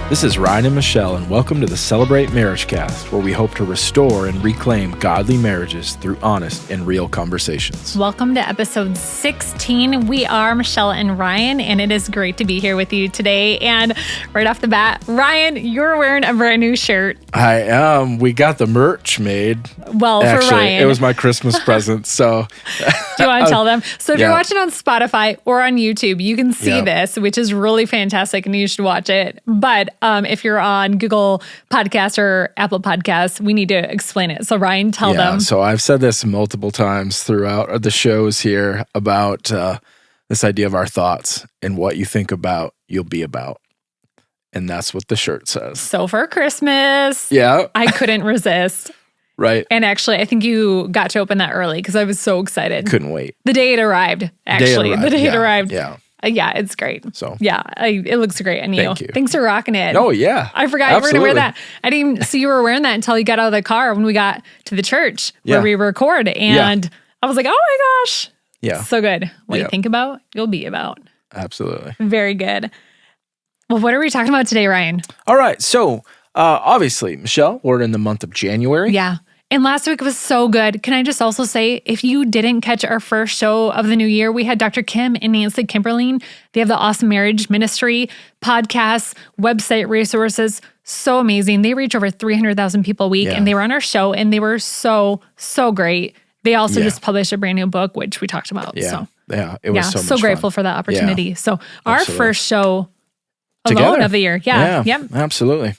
This is Ryan and Michelle, and welcome to the Celebrate Marriage Cast, where we hope to restore and reclaim godly marriages through honest and real conversations. Welcome to episode 16. We are Michelle and Ryan, and it is great to be here with you today. And right off the bat, Ryan, you're wearing a brand new shirt. I am. We got the merch made. Well, Actually, for Ryan. It was my Christmas present, so. Do you want to tell them? So if Yeah. you're watching on Spotify or on YouTube, you can see this, which is really fantastic, and you should watch it. But if you're on Google Podcasts or Apple Podcasts, we need to explain it. So Ryan, tell them. So I've said this multiple times throughout the shows here about this idea of our thoughts and what you think about, you'll be about. And that's what the shirt says. So for Christmas, Yeah. I couldn't resist. Right. And actually, I think you got to open that early because I was so excited. Couldn't wait. The day it arrived, actually. The day it arrived. Yeah. Yeah, it's great. So. Yeah, it looks great on you. Thank you. Thanks for rocking it. Oh, yeah. I forgot you were going to wear that. I didn't even see you were wearing that until you got out of the car when we got to the church where we record. And I was like, oh my gosh. Yeah. So good. What you think about, you'll be about. Absolutely. Very good. Well, what are we talking about today, Ryan? All right. So, obviously, Michelle, we're in the month of January. Yeah. And last week was so good. Can I just also say, if you didn't catch our first show of the new year, we had Dr. Kim and Nancy Kimberling. They have the Awesome Marriage Ministry podcasts, website resources. So amazing. They reach over 300,000 people a week, and they were on our show, and they were so, so great. They also just published a brand new book, which we talked about. Yeah. So, It was so much grateful fun. for that opportunity. Yeah. So our first show alone Together. of the year. Yeah. Yep. Absolutely.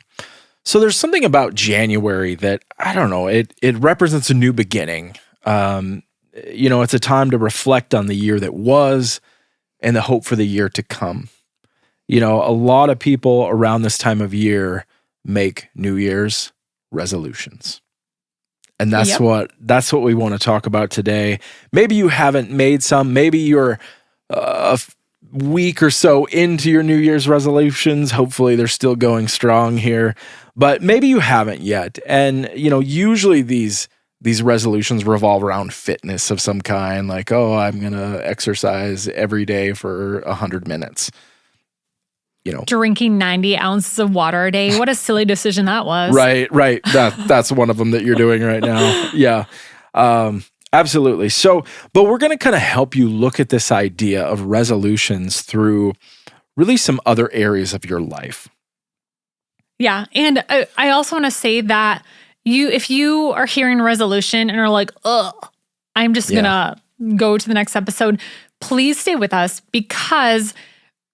So there's something about January that, I don't know, it represents a new beginning. It's a time to reflect on the year that was and the hope for the year to come. You know, a lot of people around this time of year make New Year's resolutions. And that's what we want to talk about today. Maybe you haven't made some. Maybe you're a week or so into your New Year's resolutions. Hopefully they're still going strong here. But maybe you haven't yet. And, usually these resolutions revolve around fitness of some kind, like, I'm going to exercise every day for 100 minutes. Drinking 90 ounces of water a day. What a silly decision that was. Right. That's one of them that you're doing right now. Yeah. Absolutely. So, but we're going to kind of help you look at this idea of resolutions through really some other areas of your life. Yeah. And I also want to say that if you are hearing resolution and are like, I'm just going to go to the next episode, please stay with us because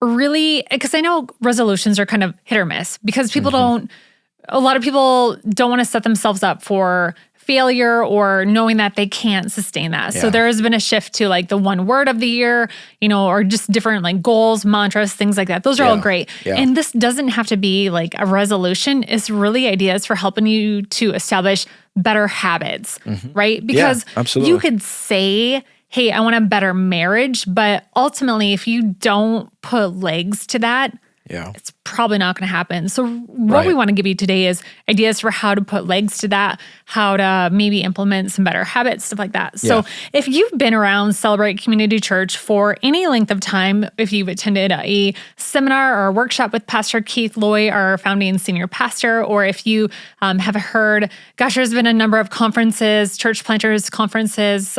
I know resolutions are kind of hit or miss because a lot of people don't want to set themselves up for failure or knowing that they can't sustain that. Yeah. So there has been a shift to like the one word of the year, or just different like goals, mantras, things like that. Those are all great. Yeah. And this doesn't have to be like a resolution. It's really ideas for helping you to establish better habits, right? Because you could say, hey, I want a better marriage, but ultimately if you don't put legs to that, it's probably not going to happen. So what we want to give you today is ideas for how to put legs to that, how to maybe implement some better habits, stuff like that. So if you've been around Celebrate Community Church for any length of time, if you've attended a seminar or a workshop with Pastor Keith Loy, our founding senior pastor, or if you have heard, there's been a number of conferences, church planters conferences,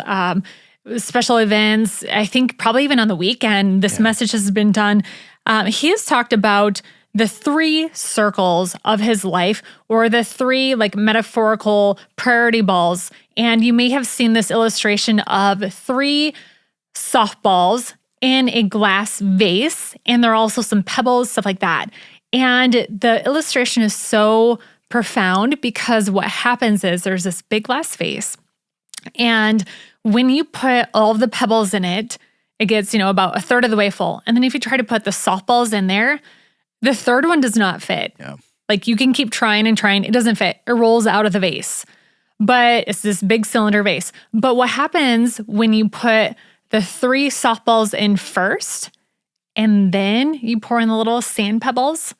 special events, I think probably even on the weekend, this message has been done. He has talked about the 3 circles of his life, or the 3 like metaphorical priority balls. And you may have seen this illustration of 3 softballs in a glass vase. And there are also some pebbles, stuff like that. And the illustration is so profound because what happens is there's this big glass vase. And when you put all of the pebbles in it, it gets, about a third of the way full. And then if you try to put the softballs in there, the third one does not fit. Yeah. Like you can keep trying and trying. It doesn't fit. It rolls out of the vase. But it's this big cylinder vase. But what happens when you put the 3 softballs in first and then you pour in the little sand pebbles?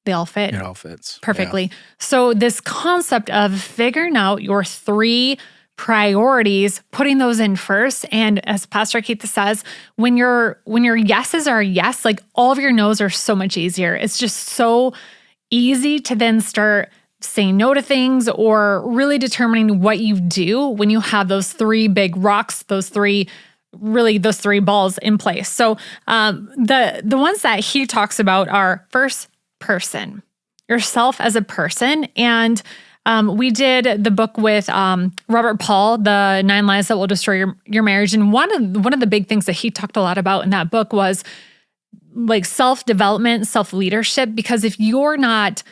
They all fit. It all fits. Perfectly. Yeah. So this concept of figuring out your 3 priorities, putting those in first. And as Pastor Keith says, when your yeses are yes, like all of your no's are so much easier. It's just so easy to then start saying no to things or really determining what you do when you have those three big rocks, those three balls in place. So the ones that he talks about are first, person, yourself as a person. And we did the book with Robert Paul, The 9 Lies That Will Destroy Your Marriage. And one of the big things that he talked a lot about in that book was like self-development, self-leadership. Because if you're not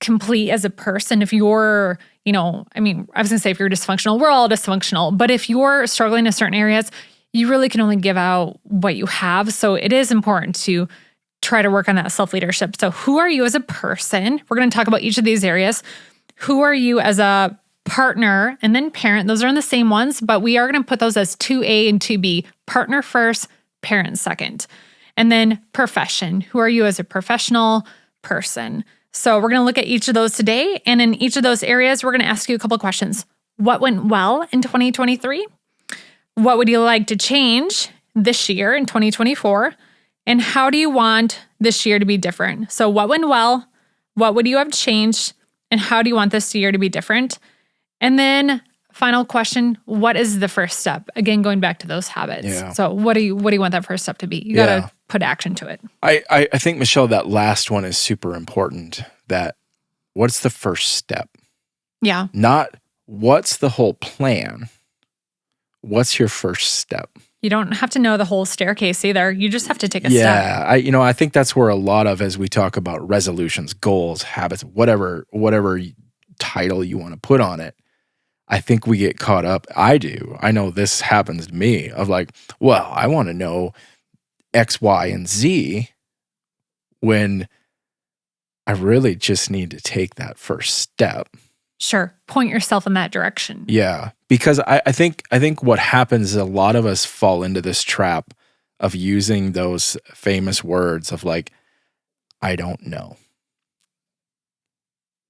complete as a person, if you're, I was going to say if you're dysfunctional, we're all dysfunctional. But if you're struggling in certain areas, you really can only give out what you have. So it is important to try to work on that self-leadership. So who are you as a person? We're going to talk about each of these areas. Who are you as a partner and then parent? Those are in the same ones, but we are going to put those as 2A and 2B. Partner first, parent second. And then profession. Who are you as a professional person? So we're going to look at each of those today. And in each of those areas, we're going to ask you a couple of questions. What went well in 2023? What would you like to change this year in 2024? And how do you want this year to be different? So what went well? What would you have changed? And how do you want this year to be different? And then final question, what is the first step? Again, going back to those habits. Yeah. So what do you want that first step to be? You got to put action to it. I think, Michelle, that last one is super important. That what's the first step? Yeah. Not what's the whole plan. What's your first step? You don't have to know the whole staircase either. You just have to take a step. Yeah, I think that's where a lot of, as we talk about resolutions, goals, habits, whatever title you want to put on it, I think we get caught up. I do. I know this happens to me of like, well, I want to know X, Y, and Z when I really just need to take that first step. Sure. Point yourself in that direction. Yeah. Because I think what happens is a lot of us fall into this trap of using those famous words of like, I don't know.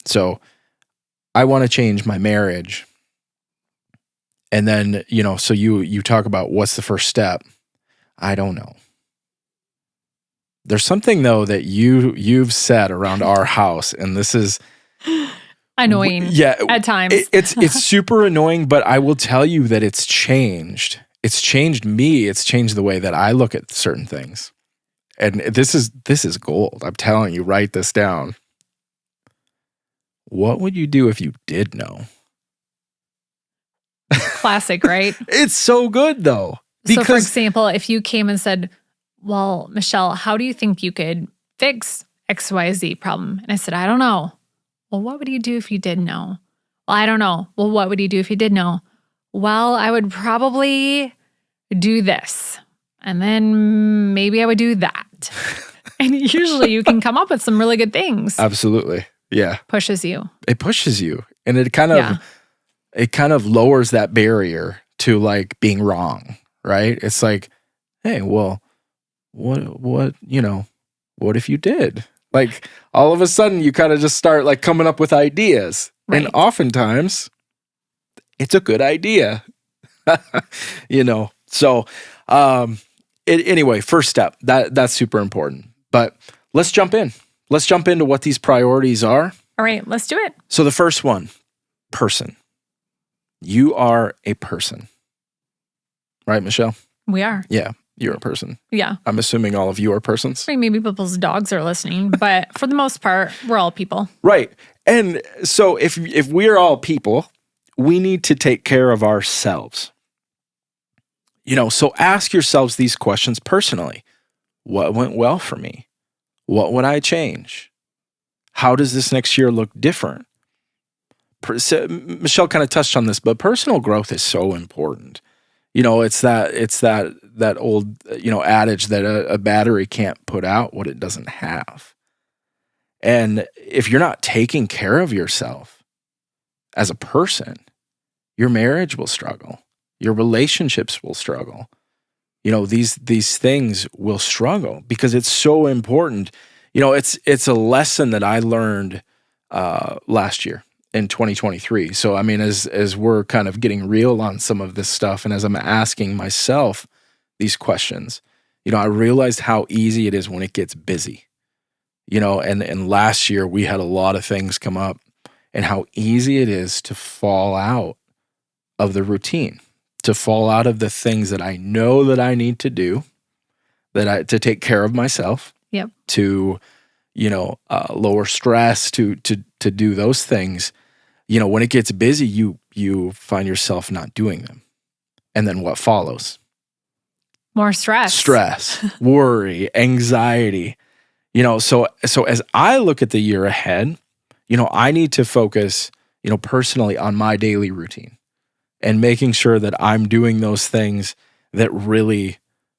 So I want to change my marriage. And then, so you talk about what's the first step. I don't know. There's something though that you've said around our house, and this is annoying. Yeah, at times. It's super annoying, but I will tell you that it's changed. It's changed me. It's changed the way that I look at certain things. And this is gold. I'm telling you, write this down. What would you do if you did know? Classic, right? It's so good though. So for example, if you came and said, well, Michelle, how do you think you could fix XYZ problem? And I said, I don't know. Well, what would you do if you did know? Well, I don't know. Well, what would you do if you did know? Well, I would probably do this. And then maybe I would do that. And usually you can come up with some really good things. Absolutely. Yeah. Pushes you. It pushes you. And it kind of lowers that barrier to like being wrong, right? It's like, hey, well, what if you did? Like all of a sudden you kind of just start like coming up with ideas. Right. And oftentimes it's a good idea, So anyway, first step, that's super important. But let's jump in. Let's jump into what these priorities are. All right, let's do it. So the first one, person. You are a person. Right, Michelle? We are. Yeah. You're a person. Yeah. I'm assuming all of you are persons. I mean, maybe people's dogs are listening, but for the most part, we're all people. Right. And so if we're all people, we need to take care of ourselves. So ask yourselves these questions personally. What went well for me? What would I change? How does this next year look different? Michelle kind of touched on this, but personal growth is so important. It's that old, adage that a battery can't put out what it doesn't have. And if you're not taking care of yourself as a person, your marriage will struggle. Your relationships will struggle. These things will struggle because it's so important. It's a lesson that I learned last year in 2023. So, I mean, as we're kind of getting real on some of this stuff, and as I'm asking myself these questions, I realized how easy it is when it gets busy, and last year we had a lot of things come up, and how easy it is to fall out of the routine, to fall out of the things that I know that I need to do, to take care of myself, Yep. to, lower stress, to do those things. When it gets busy, you find yourself not doing them. And then what follows? More stress, worry, anxiety. So as I look at the year ahead, I need to focus, personally on my daily routine and making sure that I'm doing those things that really,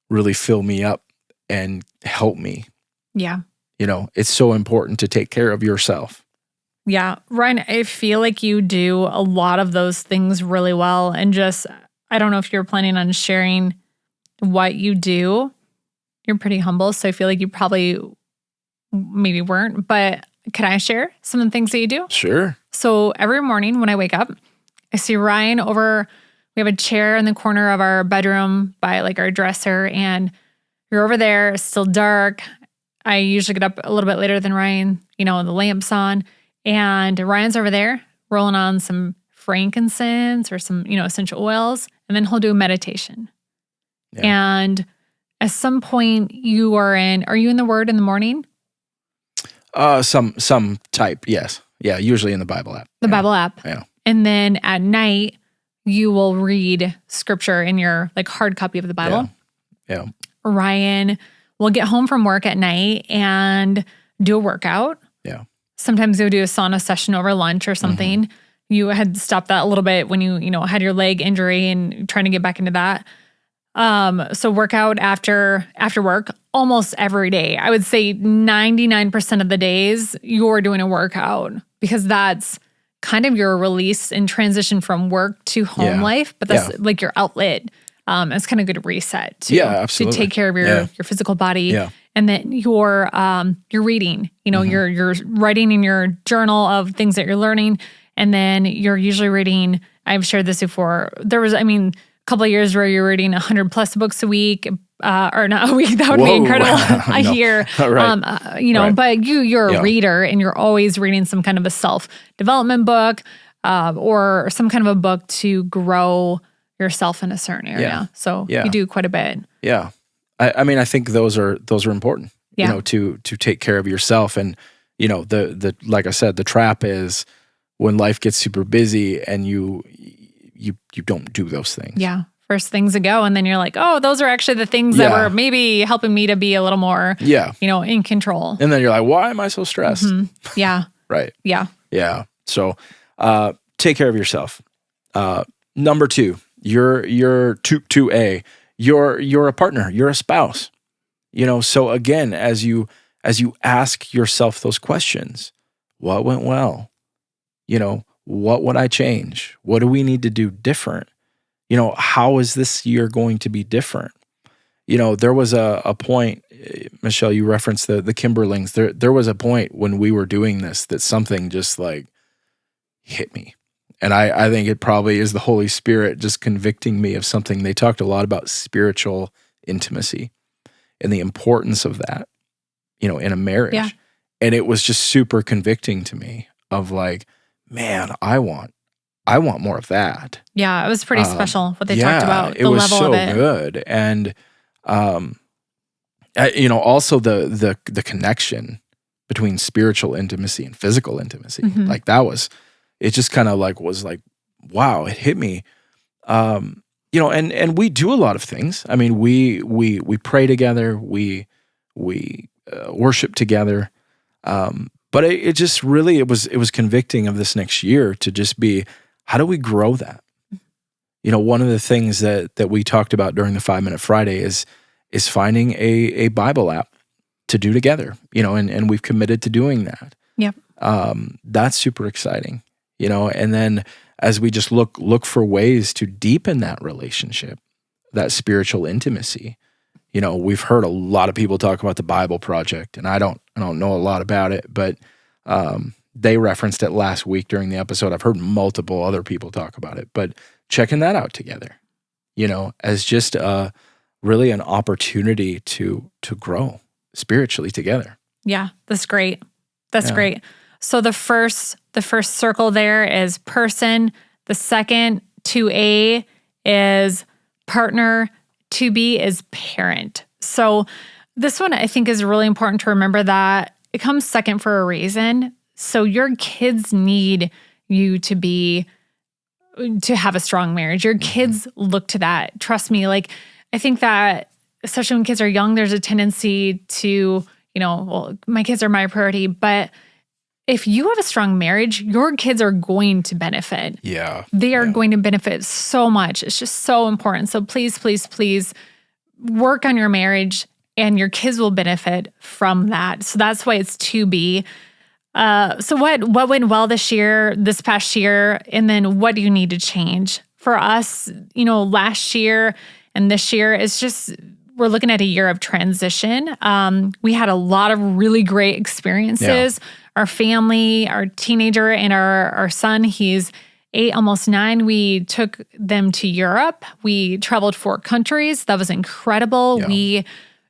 really fill me up and help me. Yeah. It's so important to take care of yourself. Yeah. Ryan, I feel like you do a lot of those things really well. And just, I don't know if you're planning on sharing what you do. You're pretty humble. So I feel like you probably maybe weren't. But can I share some of the things that you do? Sure. So every morning when I wake up, I see Ryan we have a chair in the corner of our bedroom by like our dresser, and you're over there. It's still dark. I usually get up a little bit later than Ryan, the lamp's on, and Ryan's over there rolling on some frankincense or some, essential oils, and then he'll do a meditation. Yeah. And at some point are you in the Word in the morning? Some type, yes. Yeah, usually in the Bible app. The Bible app. Yeah. And then at night, you will read scripture in your like hard copy of the Bible. Yeah. Ryan will get home from work at night and do a workout. Yeah. Sometimes you'll do a sauna session over lunch or something. Mm-hmm. You had stopped that a little bit when you had your leg injury and trying to get back into that. So workout after work almost every day. I would say 99% of the days you're doing a workout, because that's kind of your release and transition from work to home life. But that's like your outlet. It's kind of good reset to take care of your physical body. Yeah. And then you're reading, you're writing in your journal of things that you're learning. And then you're usually reading, I've shared this before. There was, a couple of years where you're reading 100+ books a week, or not a week. That would be incredible. A year, right. But you're a reader, and you're always reading some kind of a self-development book, or some kind of a book to grow yourself in a certain area. Yeah. So you do quite a bit. Yeah. I think those are important, to take care of yourself. And, the like I said, the trap is when life gets super busy and you don't do those things. Yeah. First things to go. And then you're like, oh, those are actually the things that were maybe helping me to be a little more, in control. And then you're like, why am I so stressed? Mm-hmm. Yeah. Right. Yeah. Yeah. So, take care of yourself. Number 2, you're 2A, you're a partner, you're a spouse, so again, as you ask yourself those questions, what went well? What would I change? What do we need to do different? How is this year going to be different? There was a point, Michelle, you referenced the Kimberlings. There was a point when we were doing this that something just like hit me. And I think it probably is the Holy Spirit just convicting me of something. They talked a lot about spiritual intimacy and the importance of that, in a marriage. Yeah. And it was just super convicting to me of like, man, I want more of that. Yeah, it was pretty special what they talked about. The level so of it. Good. And also the connection between spiritual intimacy and physical intimacy. Mm-hmm. Like that was, it just kind of like was like, wow, it hit me. And we do a lot of things. I mean, we pray together, we worship together. But it just really, it was convicting of this next year to just be, how do we grow that? One of the things that we talked about during the 5-Minute Friday is finding a Bible app to do together, and we've committed to doing that. Yep. That's super exciting, and then as we just look for ways to deepen that relationship, that spiritual intimacy. We've heard a lot of people talk about the Bible Project, and I don't know a lot about it, but they referenced it last week during the episode. I've heard multiple other people talk about it, but checking that out together, as just really an opportunity to grow spiritually together. Yeah, that's great. That's great. So the first circle there is person. The second 2A is partner. 2B is parent. So this one I think is really important to remember that it comes second for a reason. So your kids need you to have a strong marriage. Your kids look to that. Trust me. Like, I think that especially when kids are young, there's a tendency to, well, my kids are my priority, but if you have a strong marriage, your kids are going to benefit. Yeah. They are going to benefit so much. It's just so important. So please, please, please work on your marriage and your kids will benefit from that. So that's why it's 2B. So what went well this past year, and then what do you need to change? For us, last year and this year is just, we're looking at a year of transition. We had a lot of really great experiences. Yeah. Our family, our teenager and our son, he's 8, almost 9. We took them to Europe. We traveled 4 countries. That was incredible. Yeah. We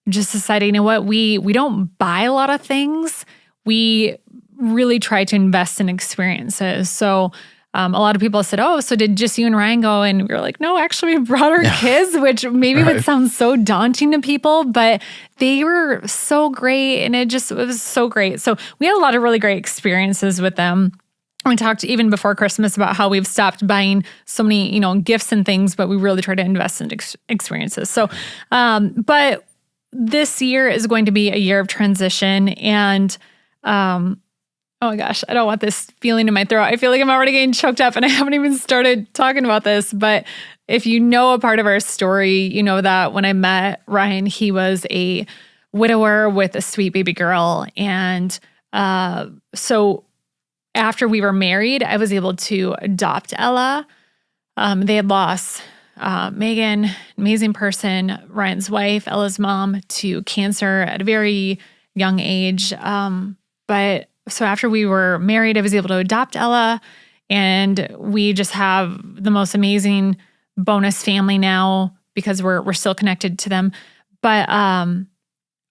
just decided, you know what, we don't buy a lot of things. We really try to invest in experiences. So a lot of people said, oh, so did just you and Ryan go? And we were like, no, actually we brought our kids, which maybe would sound so daunting to people, but they were so great. And it was so great. So we had a lot of really great experiences with them. We talked even before Christmas about how we've stopped buying so many, gifts and things, but we really try to invest in experiences. So, but this year is going to be a year of transition, and, oh my gosh, I don't want this feeling in my throat. I feel like I'm already getting choked up and I haven't even started talking about this. But if you know a part of our story, you know that when I met Ryan, he was a widower with a sweet baby girl. And so after we were married, I was able to adopt Ella. They had lost Megan, amazing person, Ryan's wife, Ella's mom, to cancer at a very young age. So after we were married, I was able to adopt Ella, and we just have the most amazing bonus family now because we're still connected to them. But I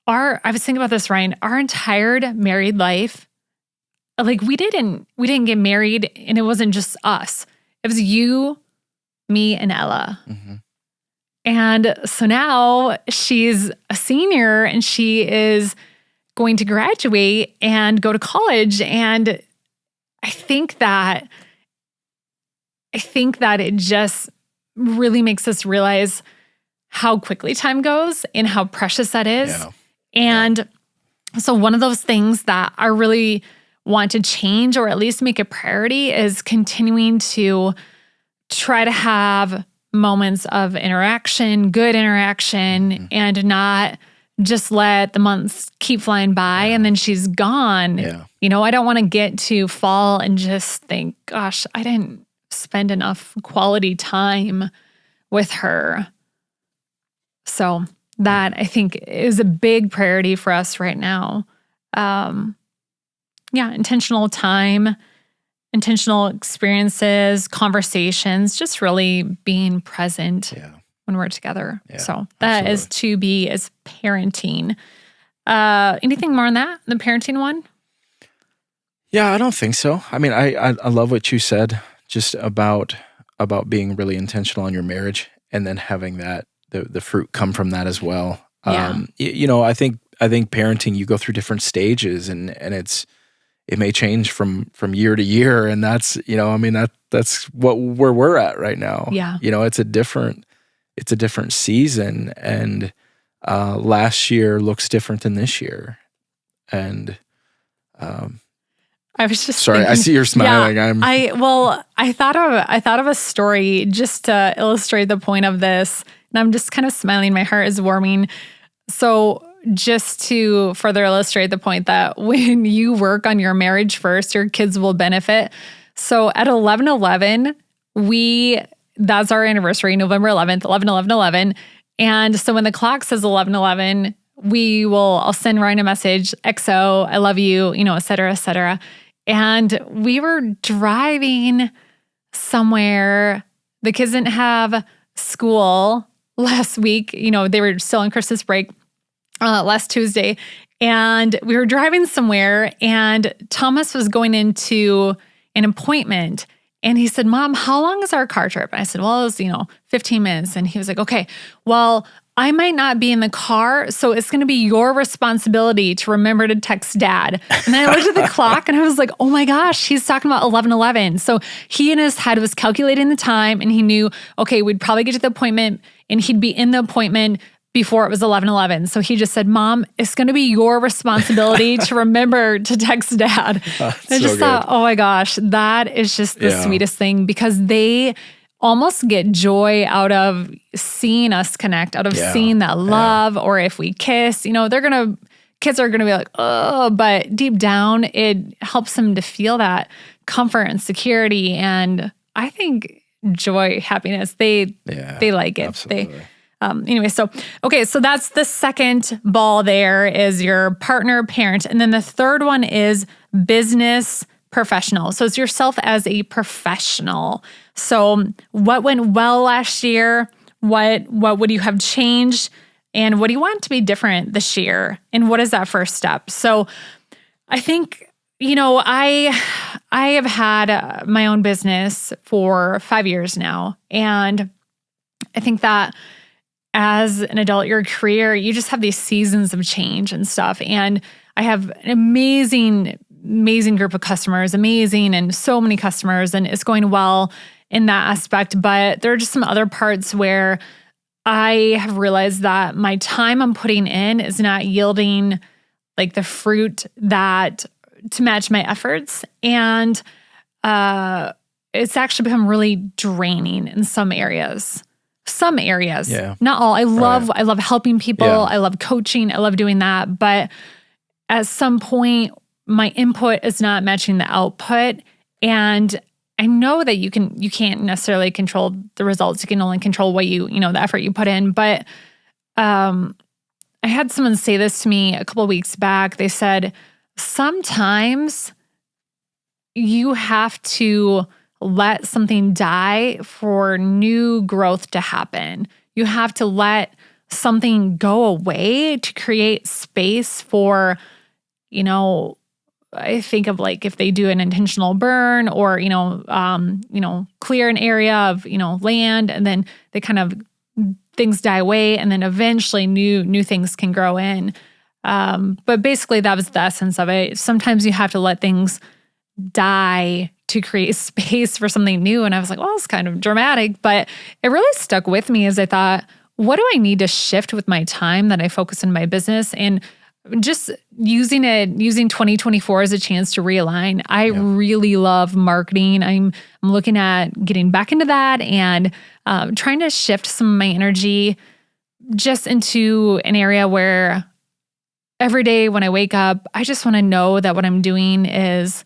was thinking about this, Ryan, our entire married life, like we didn't get married, and it wasn't just us. It was you, me, and Ella. Mm-hmm. And so now she's a senior and she is going to graduate and go to college. And I think that it just really makes us realize how quickly time goes and how precious that is. Yeah. And so one of those things that I really want to change, or at least make a priority, is continuing to try to have moments of interaction, good interaction, and not just let the months keep flying by and then she's gone. Yeah. I don't want to get to fall and just think, gosh, I didn't spend enough quality time with her. So that I think is a big priority for us right now. Intentional time, intentional experiences, conversations, just really being present. Yeah. When we're together. Yeah, so that absolutely. Is to be as parenting. Anything more on that, the parenting one? Yeah, I don't think so. I mean, I love what you said just about being really intentional on your marriage and then having that, the fruit come from that as well. Yeah. I think parenting, you go through different stages and it may change from year to year. And that's, that's where we're at right now. Yeah. It's a different season, and last year looks different than this year. And I was just sorry, thinking, I see you're smiling. Yeah, I thought of a story just to illustrate the point of this, and I'm just kind of smiling. My heart is warming. So just to further illustrate the point that when you work on your marriage first, your kids will benefit. So at 11/11, that's our anniversary, November 11th, 11/11/11. And so when the clock says 11/11, I'll send Ryan a message, XO, I love you, et cetera, et cetera. And we were driving somewhere. The kids didn't have school last week. They were still on Christmas break last Tuesday. And we were driving somewhere, and Thomas was going into an appointment. And he said, Mom, how long is our car trip? And I said, well, it was, 15 minutes. And he was like, okay, well, I might not be in the car, so it's going to be your responsibility to remember to text Dad. And then I looked at the clock and I was like, oh my gosh, he's talking about 11:11. So he in his head was calculating the time, and he knew, okay, we'd probably get to the appointment and he'd be in the appointment before it was 11:11. So he just said, Mom, it's going to be your responsibility to remember to text Dad. I just thought, oh my gosh, that is just the sweetest thing, because they almost get joy out of seeing us connect, out of seeing that love, or if we kiss, kids are going to be like, oh, but deep down, it helps them to feel that comfort and security. And I think joy, happiness, they like it. Absolutely. So that's the second ball there, is your partner, parent. And then the third one is business professional. So it's yourself as a professional. So what went well last year? What would you have changed? And what do you want to be different this year? And what is that first step? So I think, I have had my own business for 5 years now. And I think that as an adult, your career, you just have these seasons of change and stuff. And I have an amazing group of customers, and so many customers, and it's going well in that aspect. But there are just some other parts where I have realized that my time I'm putting in is not yielding like the fruit that to match my efforts. And it's actually become really draining in some areas. Not all. I love helping people. Yeah. I love coaching. I love doing that. But at some point, my input is not matching the output. And I know that you can't necessarily control the results. You can only control what the effort you put in. But I had someone say this to me a couple of weeks back. They said, sometimes you have to let something die for new growth to happen. You have to let something go away to create space for, I think of like if they do an intentional burn or, clear an area of, land, and then they kind of things die away, and then eventually new things can grow in. But basically that was the essence of it. Sometimes you have to let things die to create space for something new. And I was like, well, it's kind of dramatic, but it really stuck with me as I thought, what do I need to shift with my time that I focus in my business? And just using 2024 as a chance to realign. I really love marketing. I'm looking at getting back into that and trying to shift some of my energy just into an area where every day when I wake up, I just want to know that what I'm doing is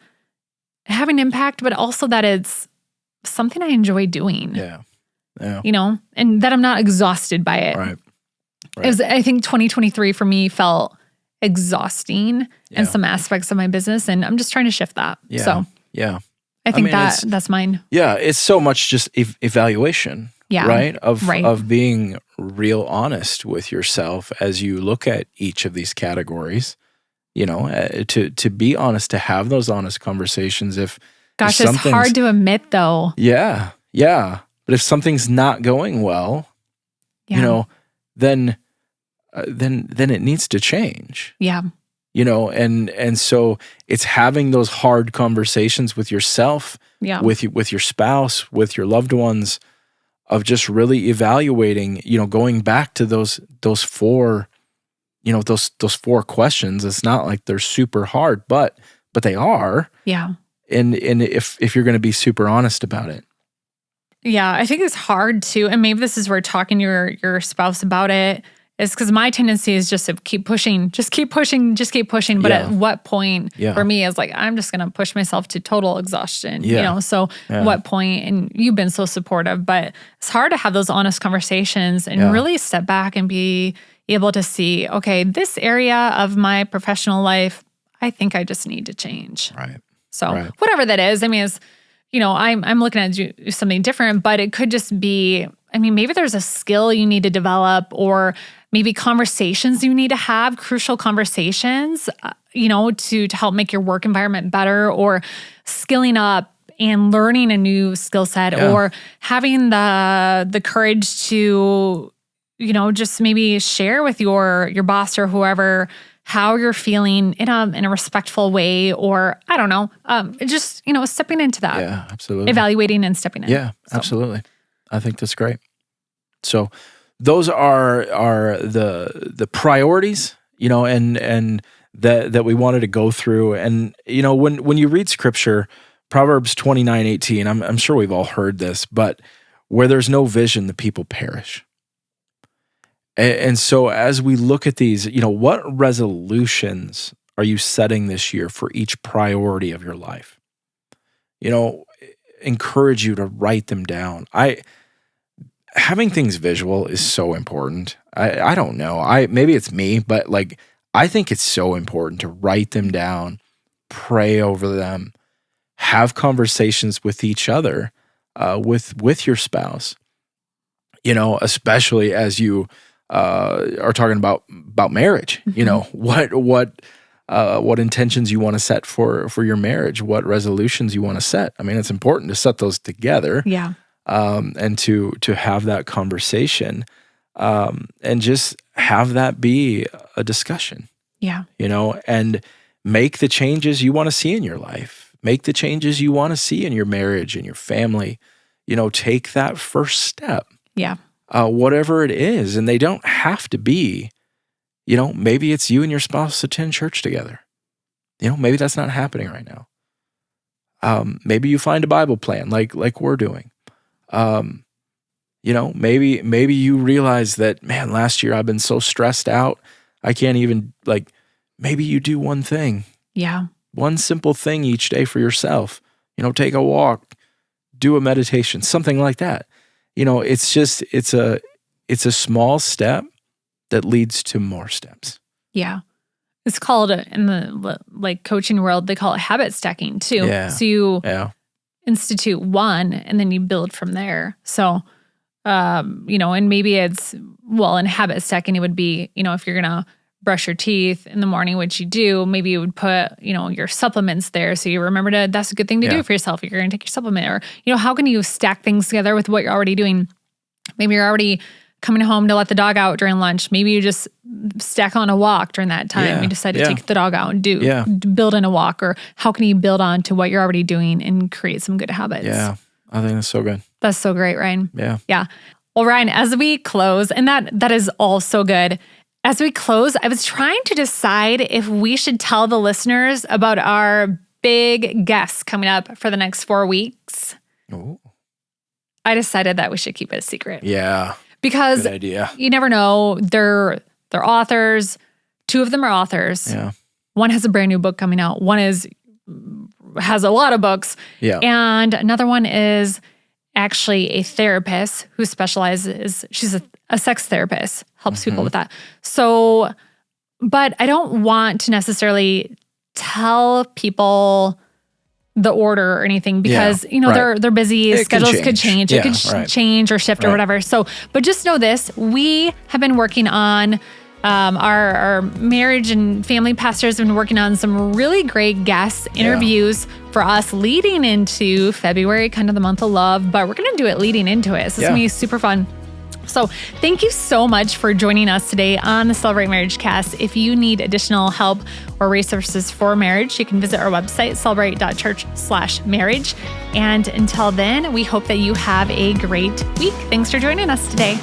having impact, but also that it's something I enjoy doing. Yeah. And that I'm not exhausted by it. Right. I think 2023 for me felt exhausting in some aspects of my business, and I'm just trying to shift that. Yeah. So I think that's mine. Yeah. It's so much just evaluation. Yeah. Right? Of being real honest with yourself as you look at each of these categories, to be honest, to have those honest conversations. Gosh, it's hard to admit though. Yeah. Yeah. But if something's not going well, then it needs to change. Yeah. And so it's having those hard conversations with yourself, with your spouse, with your loved ones, of just really evaluating, going back to those four, those four questions. It's not like they're super hard, but they are. Yeah. And if you're going to be super honest about it. Yeah, I think it's hard to, and maybe this is where talking to your spouse about it is, because my tendency is just to keep pushing. But at what point for me is like, I'm just going to push myself to total exhaustion, So what point, and you've been so supportive, but it's hard to have those honest conversations and really step back and be able to see, okay, this area of my professional life, I think I just need to change. Right. So Right. whatever that is, I mean, it's, I'm looking at do something different, but it could just be, maybe there's a skill you need to develop, or maybe conversations you need to have, crucial conversations, to help make your work environment better, or skilling up and learning a new skill set, or having the courage to, just maybe share with your boss or whoever how you're feeling in a respectful way, or I don't know, just, stepping into that. Yeah, absolutely. Evaluating and stepping in. Yeah, absolutely. I think that's great. So those are the priorities, and that we wanted to go through. And, when you read scripture, Proverbs 29:18, I'm sure we've all heard this, but where there's no vision, the people perish. And so as we look at these, what resolutions are you setting this year for each priority of your life? Encourage you to write them down. Having things visual is so important. I don't know. Maybe it's me, but I think it's so important to write them down, pray over them, have conversations with each other, with your spouse. Especially as you are talking about marriage. What intentions you want to set for your marriage, what resolutions you want to set. It's important to set those together. Yeah. And to have that conversation, and just have that be a discussion. Yeah. And make the changes you want to see in your life. Make the changes you want to see in your marriage and your family. Take that first step. Yeah. Whatever it is. And they don't have to be, maybe it's you and your spouse attend church together. Maybe that's not happening right now. Maybe you find a Bible plan like we're doing. Maybe you realize that, man, last year I've been so stressed out. I can't even maybe you do one thing. Yeah. One simple thing each day for yourself. Take a walk, do a meditation, something like that. It's a small step that leads to more steps. Yeah. It's called, in the coaching world, they call it habit stacking too. Yeah. So you institute one and then you build from there. So, and maybe it's, in habit stacking, it would be, if you're going to brush your teeth in the morning, which you do, maybe you would put, your supplements there. So you remember that's a good thing to do for yourself. You're going to take your supplement, or, how can you stack things together with what you're already doing? Maybe you're already coming home to let the dog out during lunch. Maybe you just stack on a walk during that time. Yeah. You decide to take the dog out and build in a walk, or how can you build on to what you're already doing and create some good habits? Yeah. I think that's so good. That's so great, Ryan. Yeah. Yeah. Well, Ryan, as we close, and that is all so good. As we close, I was trying to decide if we should tell the listeners about our big guests coming up for the next 4 weeks. Ooh. I decided that we should keep it a secret. Yeah. Because good idea. You never know. They're authors. 2 of them are authors. Yeah. One has a brand new book coming out. One has a lot of books. Yeah. And another one is actually a therapist who specializes, she's a sex therapist, helps people with that. So, but I don't want to necessarily tell people the order or anything because, they're busy, schedules could change. It could change or shift or whatever. So, but just know this, we have been working on our marriage and family pastors have been working on some really great guest interviews for us leading into February, kind of the month of love, but we're going to do it leading into it. So it's going to be super fun. So thank you so much for joining us today on the Celebrate Marriage Cast. If you need additional help or resources for marriage, you can visit our website, celebrate.church/marriage. And until then, we hope that you have a great week. Thanks for joining us today.